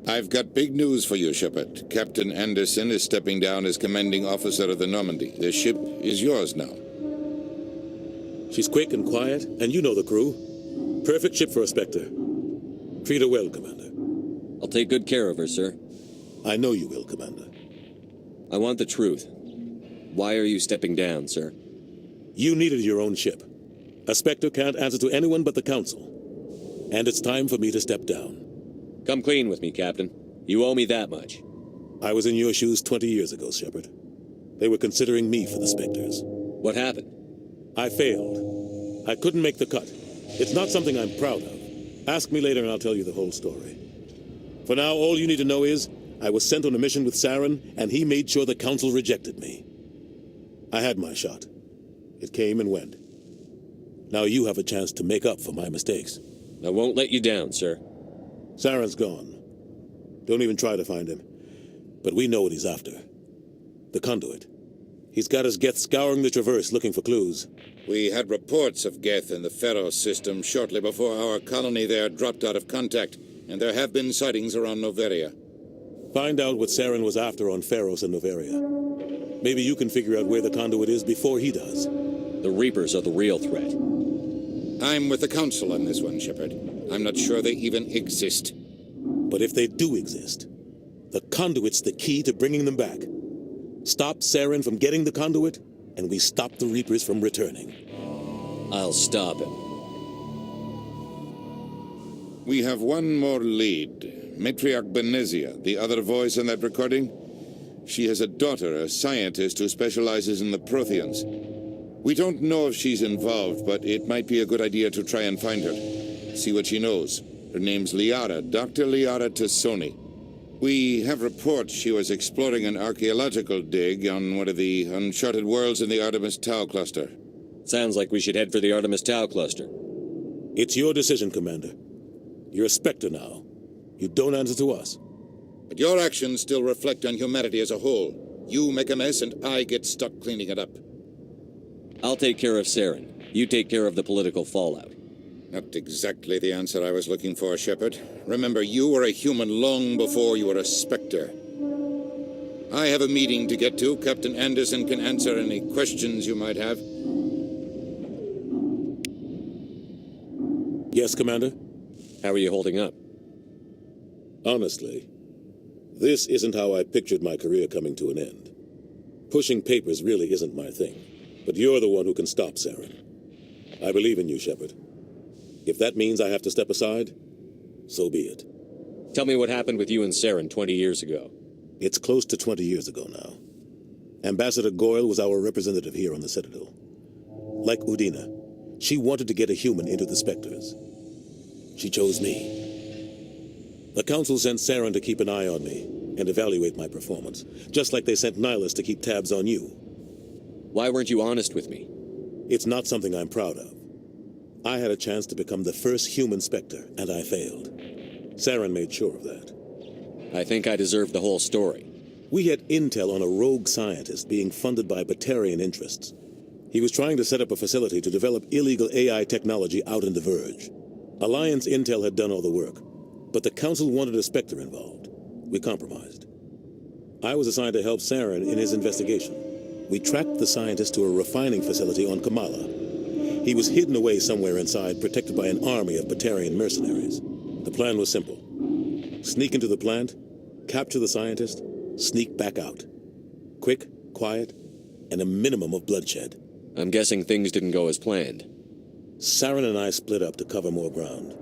I've got big news for you, Shepard. Captain Anderson is stepping down as commanding officer of the Normandy. The ship is yours now. She's quick and quiet, and you know the crew. Perfect ship for a Spectre. Treat her well, Commander. I'll take good care of her, sir. I know you will, Commander. I want the truth. Why are you stepping down, sir? You needed your own ship. A Spectre can't answer to anyone but the Council. And it's time for me to step down. Come clean with me, Captain. You owe me that much. I was in your shoes 20 years ago, Shepard. They were considering me for the Spectres. What happened? I failed. I couldn't make the cut. It's not something I'm proud of. Ask me later and I'll tell you the whole story. For now, all you need to know is I was sent on a mission with Saren, and he made sure the Council rejected me. I had my shot. It came and went. Now you have a chance to make up for my mistakes. I won't let you down, sir. Saren's gone. Don't even try to find him. But we know what he's after. The conduit. He's got his Geth scouring the Traverse looking for clues. We had reports of Geth in the Pharos system shortly before our colony there dropped out of contact, and there have been sightings around Noveria. Find out what Saren was after on Pharos and Noveria. Maybe you can figure out where the conduit is before he does. The Reapers are the real threat. I'm with the Council on this one, Shepard. I'm not sure they even exist. But if they do exist, the conduit's the key to bringing them back. Stop Saren from getting the conduit, and we stop the Reapers from returning. I'll stop him. We have one more lead. Matriarch Benezia, the other voice in that recording. She has a daughter, a scientist who specializes in the Protheans. We don't know if she's involved, but it might be a good idea to try and find her. See what she knows. Her name's Liara, Dr. Liara Tassoni. We have reports she was exploring an archaeological dig on one of the uncharted worlds in the Artemis Tau cluster. Sounds like we should head for the Artemis Tau cluster. It's your decision, Commander. You're a Spectre now. You don't answer to us. But your actions still reflect on humanity as a whole. You make a mess and I get stuck cleaning it up. I'll take care of Saren. You take care of the political fallout. Not exactly the answer I was looking for, Shepard. Remember, you were a human long before you were a Spectre. I have a meeting to get to. Captain Anderson can answer any questions you might have. Yes, Commander? How are you holding up? Honestly, this isn't how I pictured my career coming to an end. Pushing papers really isn't my thing. But you're the one who can stop Saren. I believe in you, Shepard. If that means I have to step aside, so be it. Tell me what happened with you and Saren 20 years ago. It's close to 20 years ago now. Ambassador Goyle was our representative here on the Citadel. Like Udina, she wanted to get a human into the Spectres. She chose me. The Council sent Saren to keep an eye on me and evaluate my performance, just like they sent Nihilus to keep tabs on you. Why weren't you honest with me? It's not something I'm proud of. I had a chance to become the first human Spectre, and I failed. Saren made sure of that. I think I deserve the whole story. We had intel on a rogue scientist being funded by Batarian interests. He was trying to set up a facility to develop illegal AI technology out in the Verge. Alliance intel had done all the work, but the Council wanted a Spectre involved. We compromised. I was assigned to help Saren in his investigation. We tracked the scientist to a refining facility on Kamala. He was hidden away somewhere inside, protected by an army of Batarian mercenaries. The plan was simple. Sneak into the plant, capture the scientist, sneak back out. Quick, quiet, and a minimum of bloodshed. I'm guessing things didn't go as planned. Saren and I split up to cover more ground.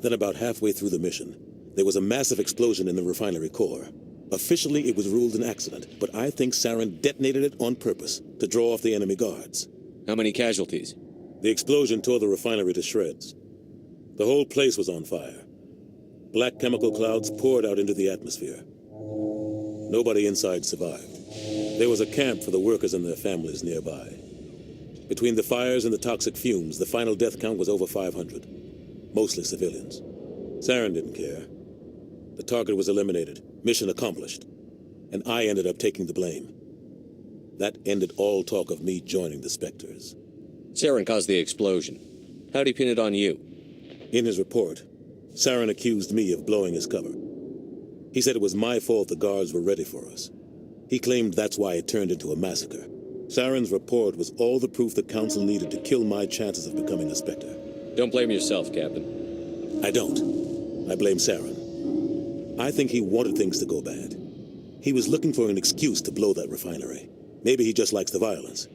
Then about halfway through the mission, there was a massive explosion in the refinery core. Officially, it was ruled an accident, but I think Saren detonated it on purpose to draw off the enemy guards. How many casualties? The explosion tore the refinery to shreds. The whole place was on fire. Black chemical clouds poured out into the atmosphere. Nobody inside survived. There was a camp for the workers and their families nearby. Between the fires and the toxic fumes, the final death count was over 500. Mostly civilians. Saren didn't care. The target was eliminated. Mission accomplished. And I ended up taking the blame. That ended all talk of me joining the Spectres. Saren caused the explosion. How'd he pin it on you? In his report, Saren accused me of blowing his cover. He said it was my fault the guards were ready for us. He claimed that's why it turned into a massacre. Saren's report was all the proof the Council needed to kill my chances of becoming a Spectre. Don't blame yourself, Captain. I don't. I blame Saren. I think he wanted things to go bad. He was looking for an excuse to blow that refinery. Maybe he just likes the violence.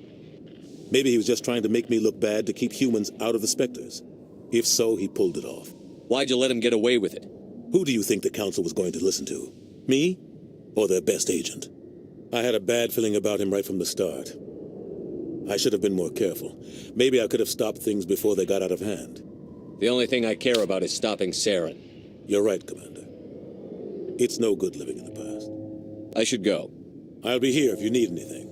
Maybe he was just trying to make me look bad to keep humans out of the Spectres. If so, he pulled it off. Why'd you let him get away with it? Who do you think the Council was going to listen to? Me? Or their best agent? I had a bad feeling about him right from the start. I should have been more careful. Maybe I could have stopped things before they got out of hand. The only thing I care about is stopping Saren. You're right, Commander. It's no good living in the past. I should go. I'll be here if you need anything.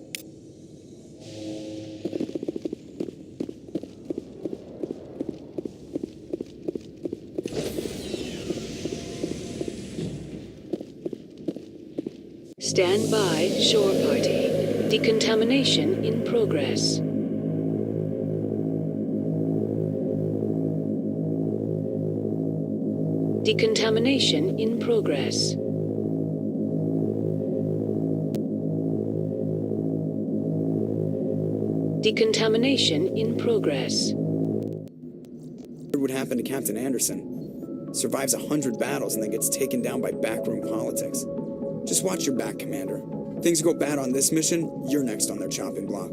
Stand by, shore party. Decontamination in progress. Decontamination in progress. Decontamination in progress. What would happen to Captain Anderson? Survives 100 battles and then gets taken down by backroom politics. Just watch your back, Commander. Things go bad on this mission, you're next on their chopping block.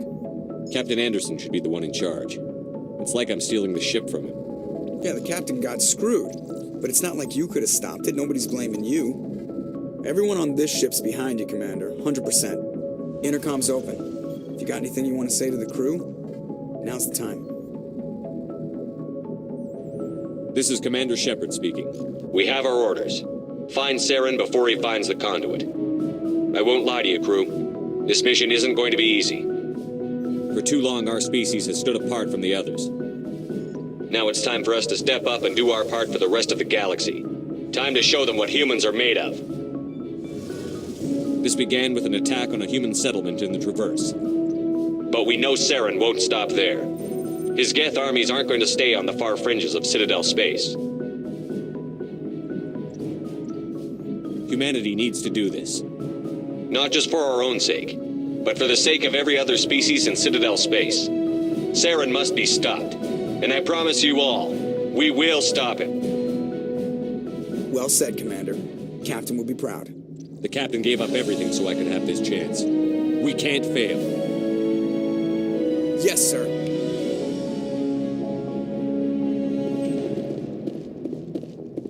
Captain Anderson should be the one in charge. It's like I'm stealing the ship from him. Yeah, the captain got screwed. But it's not like you could have stopped it. Nobody's blaming you. Everyone on this ship's behind you, Commander. 100%. Intercom's open. If you got anything you want to say to the crew, now's the time. This is Commander Shepard speaking. We have our orders. Find Saren before he finds the conduit. I won't lie to you, crew. This mission isn't going to be easy. For too long, our species has stood apart from the others. Now it's time for us to step up and do our part for the rest of the galaxy. Time to show them what humans are made of. This began with an attack on a human settlement in the Traverse. But we know Saren won't stop there. His Geth armies aren't going to stay on the far fringes of Citadel space. Humanity needs to do this. Not just for our own sake, but for the sake of every other species in Citadel space. Saren must be stopped. And I promise you all, we will stop him. Well said, Commander. Captain will be proud. The captain gave up everything so I could have this chance. We can't fail. Yes, sir.